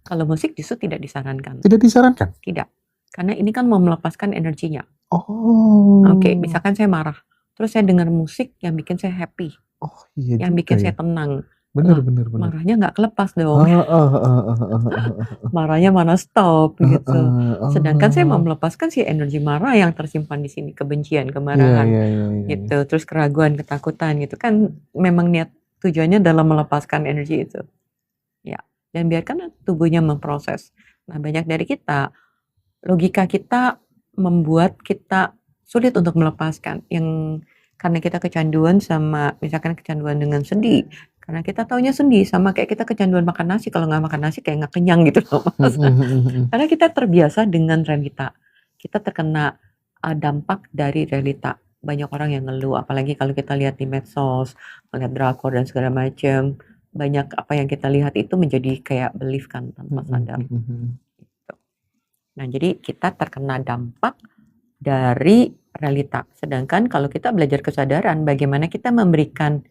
Kalau musik justru tidak disarankan. Tidak disarankan? Tidak. Karena ini kan mau melepaskan energinya. Oh. Oke, misalkan saya marah, terus saya dengar musik yang bikin saya happy, Oh iya yang juga bikin ya. saya tenang. Bener. Marahnya nggak kelepas dong. Heeh. Marahnya mana stop gitu. Oh. Sedangkan saya mau melepaskan si energi marah yang tersimpan di sini, kebencian, kemarahan, Iya. gitu. Terus keraguan, ketakutan gitu kan. Memang niat tujuannya dalam melepaskan energi itu. Ya, dan biarkan tubuhnya memproses. Nah, banyak dari kita, logika kita membuat kita sulit untuk melepaskan. Karena kita kecanduan sama, misalkan kecanduan dengan sendi. Karena kita taunya sendi, sama kayak kita kecanduan makan nasi. Kalau nggak makan nasi kayak nggak kenyang gitu loh, Mas. Karena kita terbiasa dengan realita. Kita terkena dampak dari realita. Banyak orang yang ngeluh, apalagi kalau kita lihat di medsos, melihat drakor dan segala macam. Banyak apa yang kita lihat itu menjadi kayak belief kan tanpa sadar. Gitu. Nah, jadi kita terkena dampak dari realita. Sedangkan kalau kita belajar kesadaran, bagaimana kita memberikan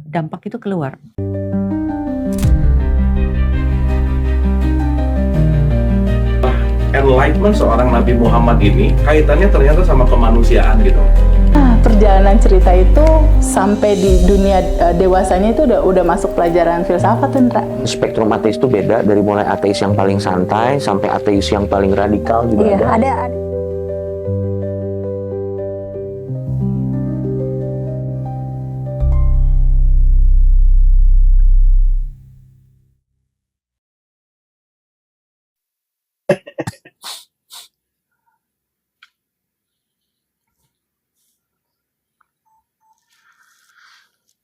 dampak itu keluar. Enlightenment seorang Nabi Muhammad ini kaitannya ternyata sama kemanusiaan gitu. Perjalanan cerita itu sampai di dunia dewasanya itu udah masuk pelajaran filsafat, Indra. Spektrum ateis itu beda, dari mulai ateis yang paling santai sampai ateis yang paling radikal juga ada.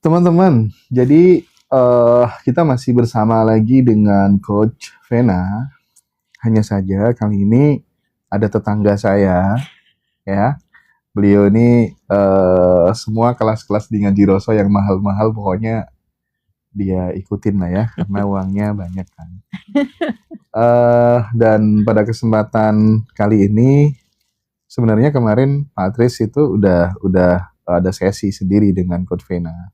Teman-teman, jadi kita masih bersama lagi dengan Coach Vena. Hanya saja kali ini ada tetangga saya, ya. Beliau ini semua kelas-kelas di Ngaji Roso yang mahal-mahal pokoknya dia ikutin lah ya, karena uangnya banyak kan. Dan pada kesempatan kali ini, sebenarnya kemarin Pak Tris itu udah ada sesi sendiri dengan Coach Vena.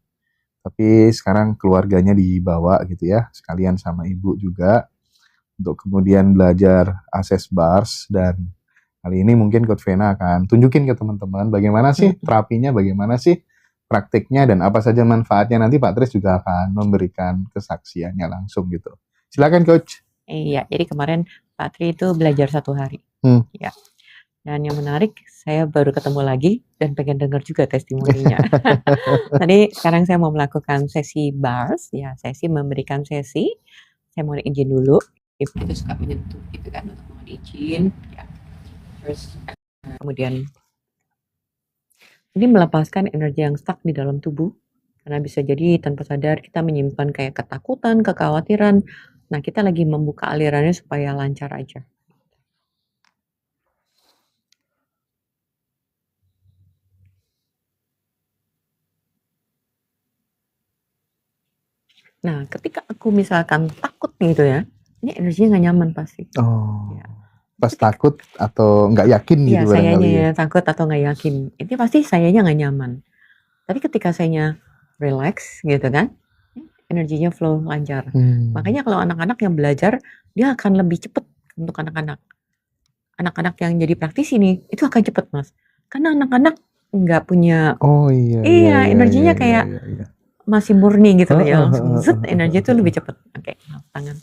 Tapi sekarang keluarganya dibawa gitu ya, sekalian sama ibu juga, untuk kemudian belajar Access Bars. Dan kali ini mungkin Coach Vena akan tunjukin ke teman-teman bagaimana sih terapinya, bagaimana sih praktiknya, dan apa saja manfaatnya. Nanti Pak Tris juga akan memberikan kesaksiannya langsung gitu. Silakan Coach. Iya, jadi kemarin Pak Tri itu belajar 1 hari. Ya. Dan yang menarik, saya baru ketemu lagi dan pengen dengar juga testimoninya. Tadi sekarang saya mau melakukan sesi bars, ya, sesi memberikan sesi. Saya mau izin dulu. Ibu itu suka menyentuh gitu kan, untuk mohon izin. Ya. Terus kemudian ini melepaskan energi yang stuck di dalam tubuh. Karena bisa jadi tanpa sadar kita menyimpan kayak ketakutan, kekhawatiran. Nah, kita lagi membuka alirannya supaya lancar aja. Nah, ketika aku misalkan takut gitu ya, ini energinya nggak nyaman pasti. Oh, Ya. pas takut atau nggak yakin Iya, gitu barangkali ya. sayanya takut atau nggak yakin. Ini pasti sayanya nggak nyaman. Tapi ketika sayanya relax gitu kan, energinya flow lancar. Makanya kalau anak-anak yang belajar, dia akan lebih cepat untuk anak-anak. Anak-anak yang jadi praktisi nih, itu akan cepat, Mas. Karena anak-anak nggak punya, Oh iya, energinya kayak iya. masih murni gitu loh ya, langsung zut, energi itu lebih cepat. Oke, tangan.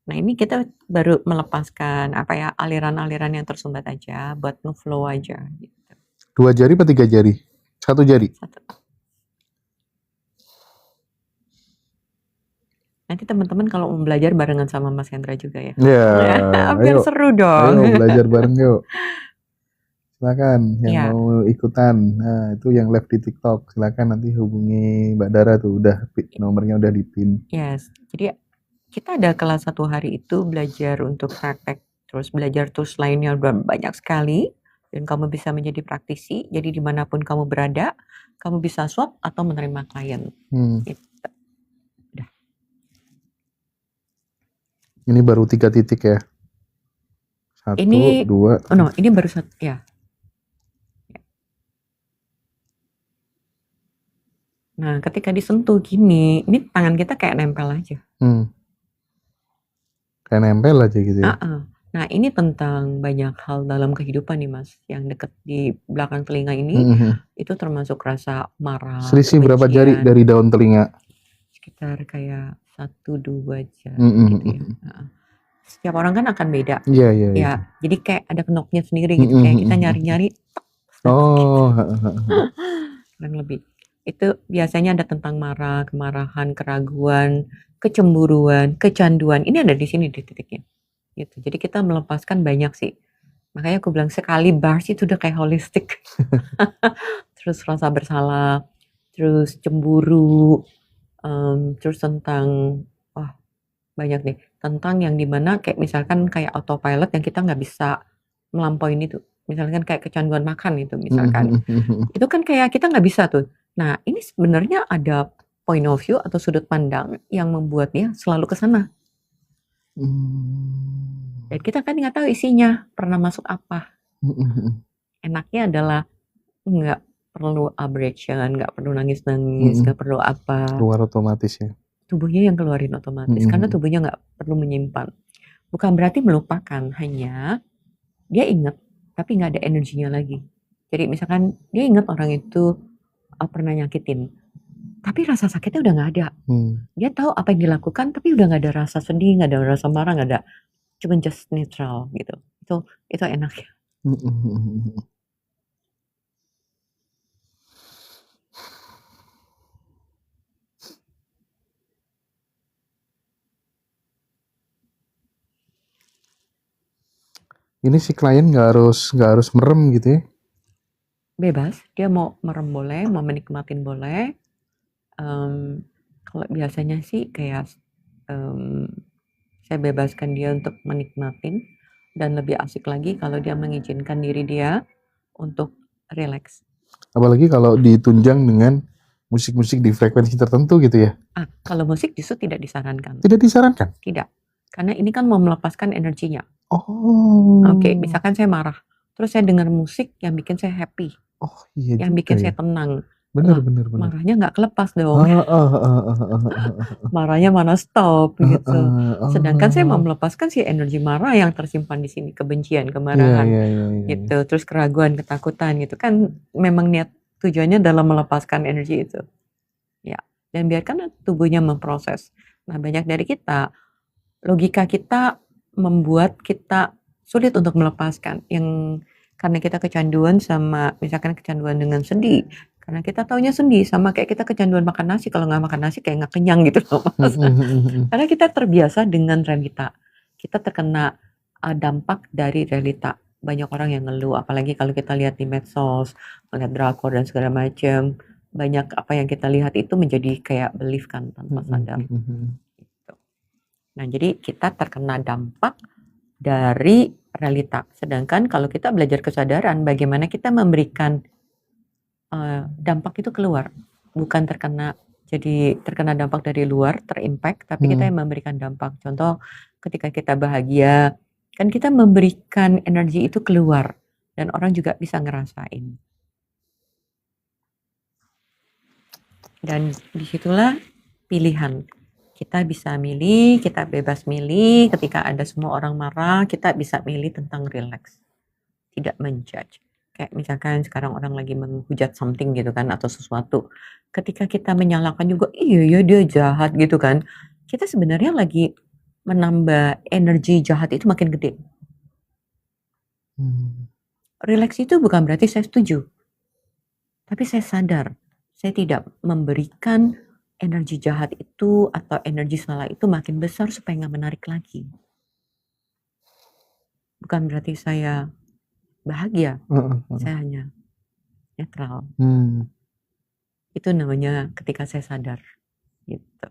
Nah, ini kita baru melepaskan aliran-aliran yang tersumbat aja, buat flow aja gitu. 2 jari atau 3 jari? 1 jari? 1. Nanti teman-teman kalau mau belajar barengan sama Mas Hendra juga ya. Ya, biar ayo, seru dong. ayo belajar bareng yuk. Silakan yang Ya. mau ikutan. Nah, itu yang live di TikTok. Silakan nanti hubungi Mbak Dara tuh, udah nomornya udah di-pin. Yes. Jadi kita ada kelas 1 hari itu belajar untuk praktek, terus belajar tools lainnya udah banyak sekali, dan kamu bisa menjadi praktisi. Jadi dimanapun kamu berada, kamu bisa swap atau menerima klien. Gitu. Udah. Ini baru 3 titik ya. 1, 2. Oh no, ini baru 1 ya. Nah, ketika disentuh gini, ini tangan kita kayak nempel aja. Kayak nempel aja gitu ya. Nah, ini tentang banyak hal dalam kehidupan nih, Mas. Yang deket di belakang telinga ini, itu termasuk rasa marah, Selisih berapa jari kebencian, dari daun telinga? sekitar kayak 1-2 jari gitu ya. Setiap orang kan akan beda. Iya, iya, iya. Ya, jadi kayak ada knopnya sendiri gitu. Kayak kita nyari-nyari, Oh, kurang lebih. Itu biasanya ada tentang marah, kemarahan, keraguan, kecemburuan, kecanduan. Ini ada di sini di titiknya. Gitu. Jadi kita melepaskan banyak sih. Makanya aku bilang sekali bars itu udah kayak holistik. Terus rasa bersalah, terus cemburu, terus tentang wah banyak nih. Tentang yang dimana kayak misalkan kayak autopilot yang kita nggak bisa melampauin itu. Misalkan kayak kecanduan makan itu misalkan. Itu kan kayak kita nggak bisa tuh. Nah, ini sebenarnya ada point of view atau sudut pandang yang membuat dia selalu ke sana. Dan kita kan nggak tahu isinya, pernah masuk apa. Enaknya adalah nggak perlu abrasion, nggak perlu nangis-nangis, nggak perlu apa. Keluar otomatis ya. Tubuhnya yang keluarin otomatis, karena tubuhnya nggak perlu menyimpan. Bukan berarti melupakan, hanya dia ingat, tapi nggak ada energinya lagi. Jadi misalkan dia ingat orang itu pernah nyakitin, tapi rasa sakitnya udah nggak ada. Dia tahu apa yang dilakukan, tapi udah nggak ada rasa sedih, nggak ada rasa marah, nggak ada, cuma just neutral gitu. Itu enaknya. Ini si klien nggak harus merem gitu ya? Bebas, dia mau merem boleh, mau menikmatin boleh. Kalau biasanya sih kayak saya bebaskan dia untuk menikmatin, dan lebih asik lagi kalau dia mengizinkan diri dia untuk relax. Apalagi kalau ditunjang dengan musik-musik di frekuensi tertentu gitu ya? Kalau musik justru tidak disarankan. Tidak disarankan? Tidak, karena ini kan mau melepaskan energinya. Oh. Oke, misalkan saya marah, terus saya dengar musik yang bikin saya happy, Oh iya yang juga bikin ya. saya tenang. Bener. Marahnya nggak kelepas dong. Marahnya mana stop gitu. Sedangkan saya mau melepaskan si energi marah yang tersimpan di sini, kebencian, kemarahan, gitu. Terus keraguan, ketakutan gitu kan, memang niat tujuannya dalam melepaskan energi itu. Ya, dan biarkan tubuhnya memproses. Nah, banyak dari kita, logika kita membuat kita sulit untuk melepaskan. Yang karena kita kecanduan sama, misalkan kecanduan dengan sendi. Karena kita taunya sendi, sama kayak kita kecanduan makan nasi. Kalau nggak makan nasi kayak nggak kenyang gitu loh, Mas. Karena kita terbiasa dengan realita. Kita terkena dampak dari realita. Banyak orang yang ngeluh, apalagi kalau kita lihat di medsos, melihat drakor dan segala macam. Banyak apa yang kita lihat itu menjadi kayak belief kan, tanpa sadar. Gitu. Nah, jadi kita terkena dampak dari realita. Sedangkan kalau kita belajar kesadaran, bagaimana kita memberikan dampak itu keluar, bukan terkena dampak dari luar, terimpact, tapi kita yang memberikan dampak. Contoh, ketika kita bahagia, kan kita memberikan energi itu keluar, dan orang juga bisa ngerasain. Dan disitulah pilihan. Kita bisa milih, kita bebas milih. Ketika ada semua orang marah, kita bisa milih tentang relax, tidak menjudge. Kayak misalkan sekarang orang lagi menghujat something gitu kan, atau sesuatu. Ketika kita menyalahkan juga, iya dia jahat gitu kan. Kita sebenarnya lagi menambah energi jahat itu makin gede. Relax itu bukan berarti saya setuju. Tapi saya sadar, saya tidak memberikan energi jahat itu atau energi salah itu makin besar supaya nggak menarik lagi. Bukan berarti saya bahagia, saya hanya netral. Itu namanya ketika saya sadar, gitu.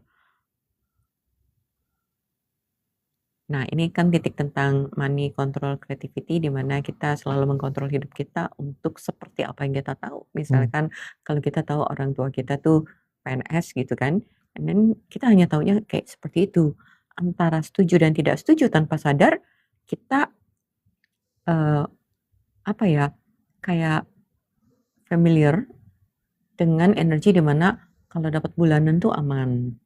Nah, ini kan titik tentang money control creativity, di mana kita selalu mengkontrol hidup kita untuk seperti apa yang kita tahu. Misalkan kalau kita tahu orang tua kita tuh PNS gitu kan, dan kita hanya taunya kayak seperti itu. Antara setuju dan tidak setuju tanpa sadar, kita kayak familiar dengan energi di mana kalau dapat bulanan tuh aman,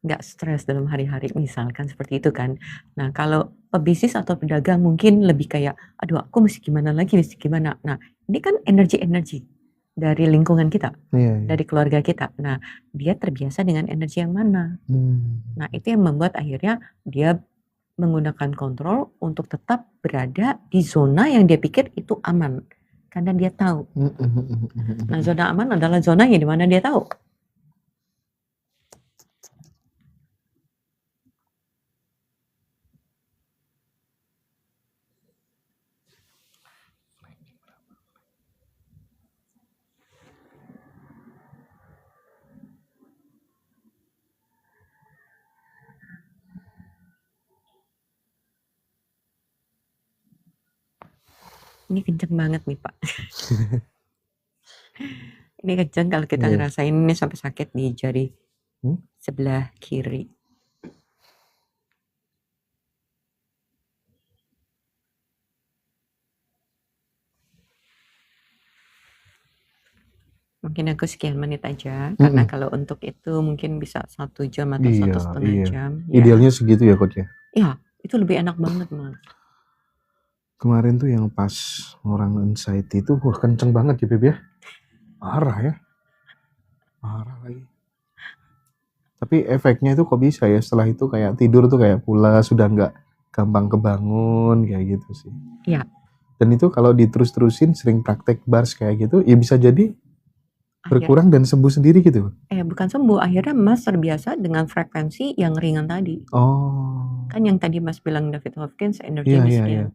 nggak stres dalam hari-hari, misalkan seperti itu kan. Nah, kalau pebisnis atau pedagang mungkin lebih kayak, aduh aku mesti gimana lagi, mesti gimana. Nah, ini kan energi-energi dari lingkungan kita, Iya, iya. dari keluarga kita. Nah, dia terbiasa dengan energi yang mana. Nah, itu yang membuat akhirnya dia menggunakan kontrol untuk tetap berada di zona yang dia pikir itu aman. Karena dia tahu. Nah, zona aman adalah zona yang dimana dia tahu. Ini kenceng banget nih Pak. Ini kenceng kalau kita Iya. ngerasain ini sampai sakit di jari sebelah kiri. Mungkin aku sekian menit aja, karena kalau untuk itu mungkin bisa 1 jam atau Iya, 1,5 iya. jam. Ya. Idealnya segitu ya Coach ya. Ya, itu lebih enak banget Mas. Kemarin tuh yang pas orang anxiety itu wah kenceng banget ya Beb ya. Parah ya. Parah lagi. Tapi efeknya itu kok bisa ya setelah itu kayak tidur tuh kayak pulas, sudah nggak gampang kebangun kayak gitu sih. Iya. Dan itu kalau diterus-terusin sering praktek bars kayak gitu ya bisa jadi berkurang dan sembuh sendiri gitu. Bukan sembuh, akhirnya Mas terbiasa dengan frekuensi yang ringan tadi. Oh. Kan yang tadi Mas bilang David Hopkins, energi Iya, iya, miskin. iya.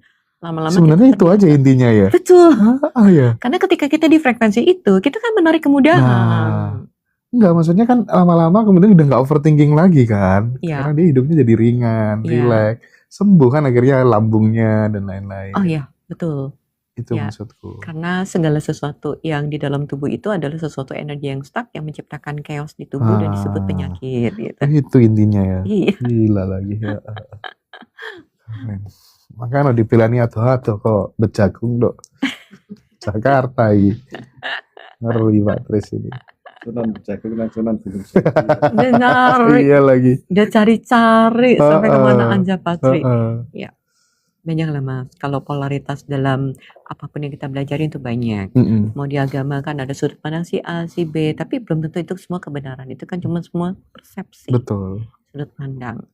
Lama-lama Sebenarnya kita itu aja terbiasa. intinya ya. Betul. Ya. Karena ketika kita di frekuensi itu, kita kan menarik kemudahan. Nah, enggak, maksudnya kan lama-lama kemudian udah nggak overthinking lagi kan. Iya. Karena dia hidupnya jadi ringan, Iya. rileks, sembuh kan akhirnya lambungnya dan lain-lain. Oh iya, betul. Itu Ya, maksudku. karena segala sesuatu yang di dalam tubuh itu adalah sesuatu energi yang stuck yang menciptakan chaos di tubuh dan disebut penyakit gitu. Itu intinya ya. Iya. Gila lagi ya. Keren. Makanya dipilihnya ado-ado kok bejagung dok. Jakarta ini. Ngeri Pak Tris ini. Sunan Jagung dan Sunan Gunung Benar. Iya lagi. Udah cari-cari sampai kemana aja Patri. Ya. Banyak lah Mas. Kalau polaritas dalam apapun yang kita belajarin itu banyak. Mau di agama kan ada sudut pandang si A, si B. Tapi belum tentu itu semua kebenaran. Itu kan cuma semua persepsi. Betul. Sudut pandang.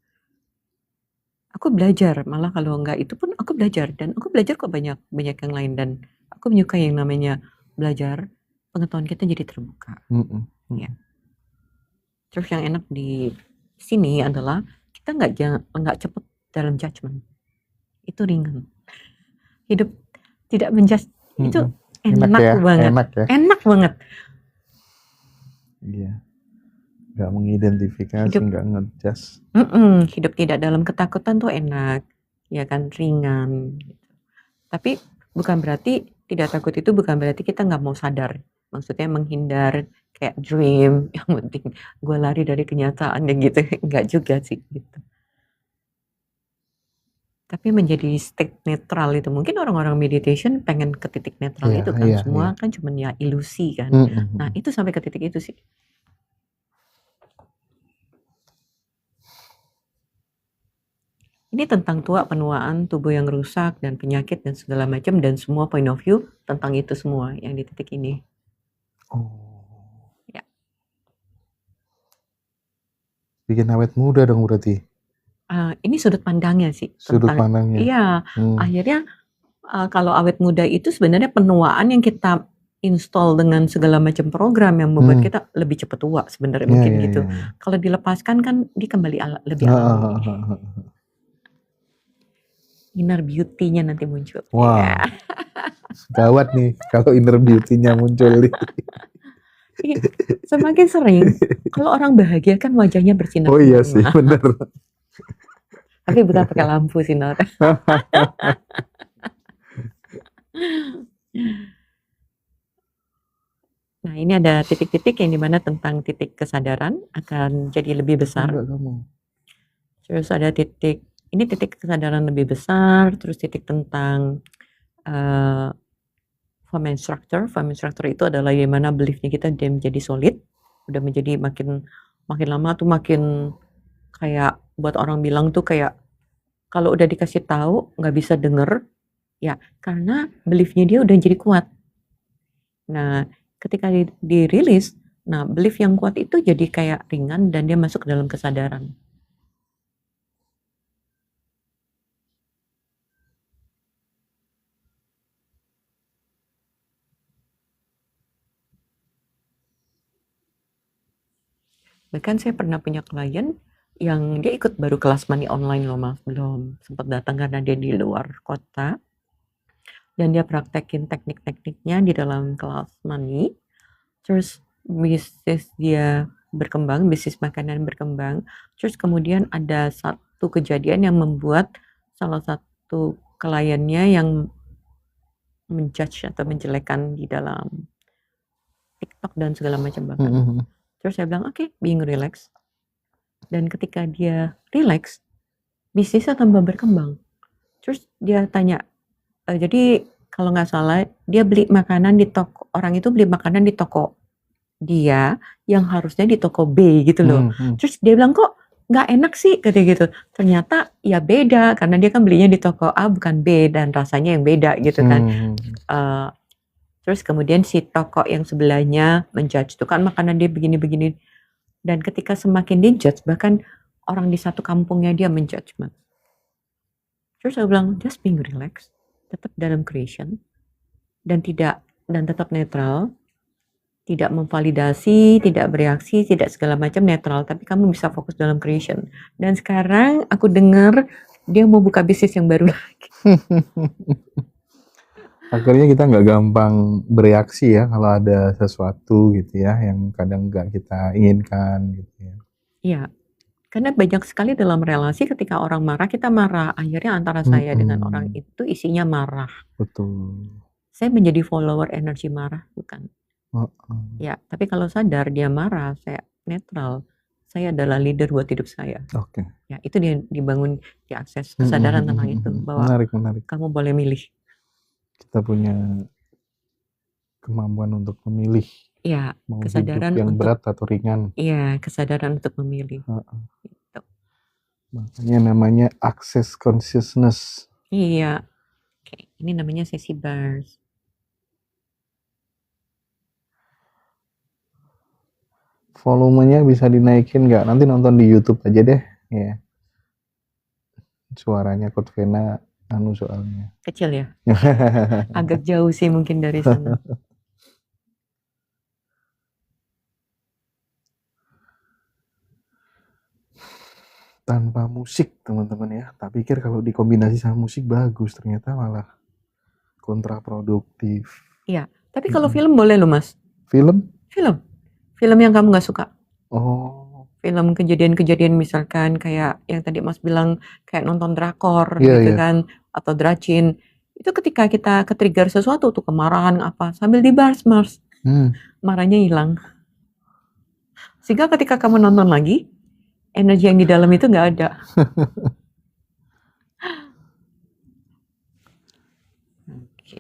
Aku belajar, malah kalau enggak itu pun aku belajar. Dan aku belajar kok banyak yang lain. Dan aku menyukai yang namanya belajar. Pengetahuan kita jadi terbuka. Ya. Terus yang enak di sini adalah kita nggak cepet dalam judgment. Itu ringan. Hidup tidak menjudge itu enak ya, banget. Enak ya. Enak banget. Iya. Nggak mengidentifikasi, nggak ngejudge. Hidup tidak dalam ketakutan tuh enak, ya kan, ringan. Gitu. Tapi bukan berarti tidak takut itu bukan berarti kita nggak mau sadar. Maksudnya menghindar kayak dream, yang penting gue lari dari kenyataan yang gitu, nggak juga sih gitu. Tapi menjadi state netral itu mungkin orang-orang meditation pengen ke titik netral itu kan, semua kan cuma ya ilusi kan. Nah itu sampai ke titik itu sih. Ini tentang penuaan, tubuh yang rusak dan penyakit dan segala macam dan semua point of view tentang itu semua yang di titik ini. Ya. Bikin awet muda dong berarti. Ini sudut pandangnya sih. Sudut pandangnya. Iya. Akhirnya kalau awet muda itu sebenarnya penuaan yang kita install dengan segala macam program yang membuat kita lebih cepat tua sebenarnya mungkin gitu. Kalau dilepaskan kan dia kembali lebih alami. Inner beauty-nya nanti muncul. Wah. Gawat nih kalau inner beauty-nya muncul nih. Semakin sering kalau orang bahagia kan wajahnya bersinar. Oh iya sih, benar. Tapi bukan pakai lampu sinar. Nah ini ada titik-titik yang dimana tentang titik kesadaran akan jadi lebih besar. Terus ada titik, ini titik kesadaran lebih besar, terus titik tentang forming structure. Forming structure itu adalah dimana beliefnya kita menjadi solid. Udah menjadi makin makin lama tuh makin kayak buat orang bilang tuh kayak kalau udah dikasih tahu nggak bisa denger, ya karena belief-nya dia udah jadi kuat. Nah, ketika dirilis, nah belief yang kuat itu jadi kayak ringan dan dia masuk ke dalam kesadaran. Bahkan saya pernah punya klien yang dia ikut baru kelas money online loh Mas, belum sempat datang karena dia di luar kota. Dan dia praktekin teknik-tekniknya di dalam kelas money. Terus bisnis dia berkembang, bisnis makanan berkembang. Terus kemudian ada satu kejadian yang membuat salah satu kliennya yang menjudge atau menjelekkan di dalam TikTok dan segala macam bahkan. Terus saya bilang, oke, being relax. Dan ketika dia relax, bisnisnya tambah berkembang. Terus dia tanya, jadi kalau nggak salah dia beli makanan di toko, orang itu beli makanan di toko dia yang harusnya di toko B gitu loh. Terus dia bilang kok nggak enak sih katanya gitu. Ternyata ya beda karena dia kan belinya di toko A bukan B dan rasanya yang beda gitu kan. Terus kemudian si toko yang sebelahnya menjudge tuh kan makanan dia begini-begini. Dan ketika semakin dijudge bahkan orang di satu kampungnya dia menjudge. Terus saya bilang just being relaxed, tetap dalam creation dan tetap netral, tidak memvalidasi, tidak bereaksi, tidak segala macam netral, tapi kamu bisa fokus dalam creation. Dan sekarang aku dengar dia mau buka bisnis yang baru lagi. Akhirnya kita nggak gampang bereaksi ya kalau ada sesuatu gitu ya yang kadang nggak kita inginkan gitu ya. Iya, karena banyak sekali dalam relasi ketika orang marah kita marah. Akhirnya antara saya dengan orang itu isinya marah. Betul. Saya menjadi follower energi marah bukan. Ya, tapi kalau sadar dia marah, saya netral. Saya adalah leader buat hidup saya. Oke. Ya, itu dia dibangun diakses kesadaran tentang itu bahwa Menarik. kamu boleh milih. Kita punya kemampuan untuk memilih. Iya, mau kesadaran hidup yang untuk berat atau ringan. Iya, kesadaran untuk memilih. Gitu. Makanya namanya access consciousness. Iya. Oke, ini namanya sesi bars. Volumenya bisa dinaikin nggak? Nanti nonton di YouTube aja deh. Ya. Suaranya Coach Vena anu soalnya. Kecil ya? Agak jauh sih mungkin dari sana. Tanpa musik teman-teman ya. Tak pikir kalau dikombinasi sama musik bagus, ternyata malah kontraproduktif. Iya, tapi kalau film boleh loh Mas. Film? Film yang kamu nggak suka. Oh. Film kejadian-kejadian misalkan kayak yang tadi Mas bilang kayak nonton drakor gitu kan atau dracin. Itu ketika kita ke-trigger sesuatu tuh kemarahan apa sambil dibars Mas. Marahnya hilang. Sehingga ketika kamu nonton lagi energi yang di dalam itu nggak ada. Oke.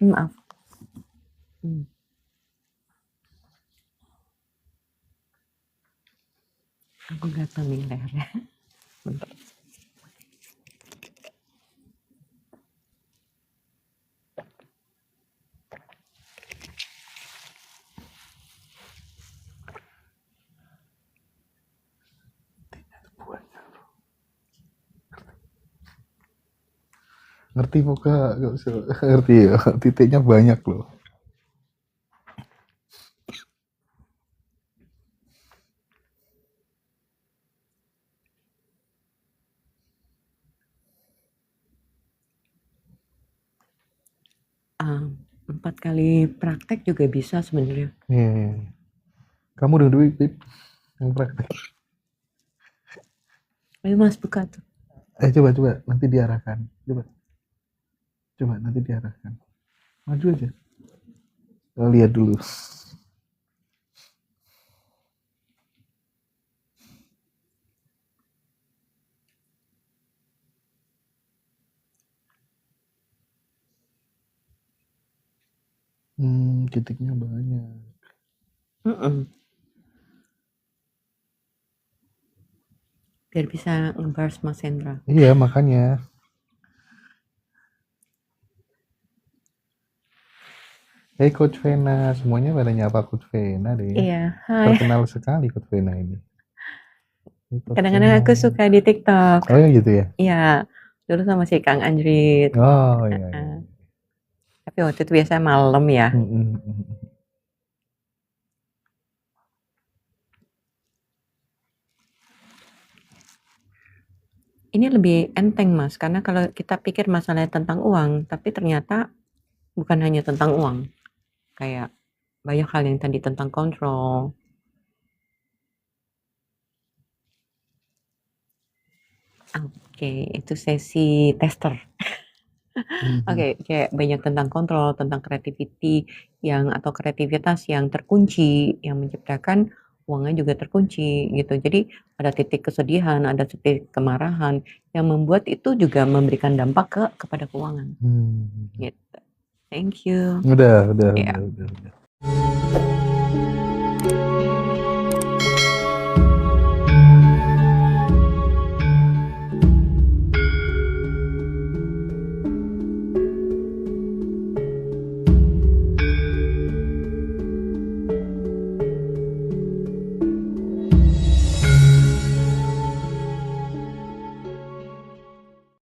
Maaf. Aku nggak familiar ya. Bentar. Ngerti muka, nggak usah ngerti ya. Titiknya banyak loh. Ah, 4 kali praktek juga bisa sebenarnya. Iya, iya. Kamu udah duit, Pip, yang praktek. Ayo Mas buka tuh. Coba nanti diarahkan. Coba nanti diarahkan. Maju aja. Lihat dulu. Titiknya banyak. Mm-mm. Biar bisa ngebars Mas Hendra. Iya, makanya. Hey Coach Vena, semuanya pada nyapa Coach Vena deh. Iya, hai. Terkenal sekali Coach Vena ini. Coach Kadang-kadang aku Vena. suka di TikTok. Oh ya gitu ya? Iya, dulu sama si Kang Anjrit. Oh iya. Tapi waktu itu biasa malam ya. Ini lebih enteng Mas, karena kalau kita pikir masalahnya tentang uang, tapi ternyata bukan hanya tentang uang. Kayak banyak hal yang tadi tentang kontrol. Oke, itu sesi tester. Oke, kayak banyak tentang kontrol, tentang atau kreativitas yang terkunci, yang menciptakan uangnya juga terkunci gitu. Jadi ada titik kesedihan, ada titik kemarahan yang membuat itu juga memberikan dampak kepada keuangan. Gitu. Thank you. Udah. Ya.